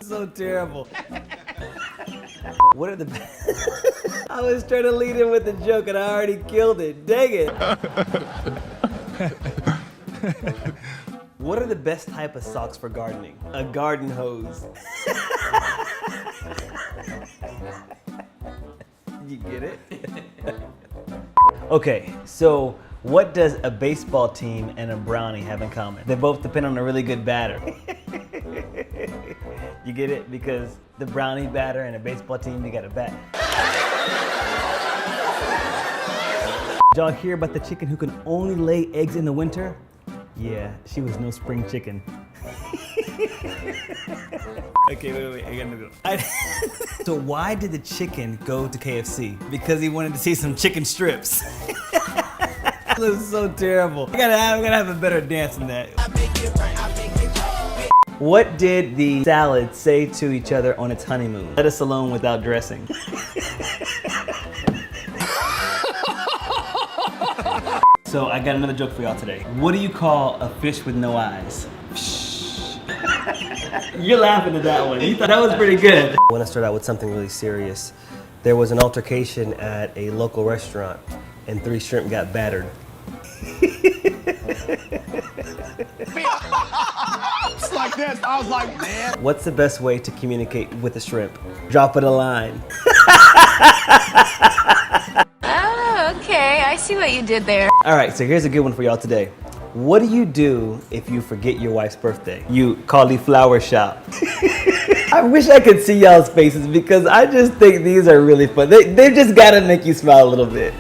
So terrible. What are the I was trying to lead in with the joke and I already killed it. Dang it. What are the best type of socks for gardening? A garden hose. You get it? Okay, so what does a baseball team and a brownie have in common? They both depend on a really good batter. You get it? Because the brownie batter and a baseball team, you got a bat. Did y'all hear about the chicken who can only lay eggs in the winter? Yeah, she was no spring chicken. Okay, wait, I gotta go. So why did the chicken go to KFC? Because he wanted to see some chicken strips. This is so terrible. I gotta have a better dance than that. What did the salad say to each other on its honeymoon? Let us alone without dressing. So I got another joke for y'all today. What do you call a fish with no eyes? You're laughing at that one. You thought that was pretty good. I want to start out with something really serious. There was an altercation at a local restaurant and 3 shrimp got battered. It's like this. I was like, man. What's the best way to communicate with a shrimp? Drop it a line. Oh, okay. I see what you did there. All right, so here's a good one for y'all today. What do you do if you forget your wife's birthday? You cauliflower shop. I wish I could see y'all's faces because I just think these are really fun. They just gotta make you smile a little bit.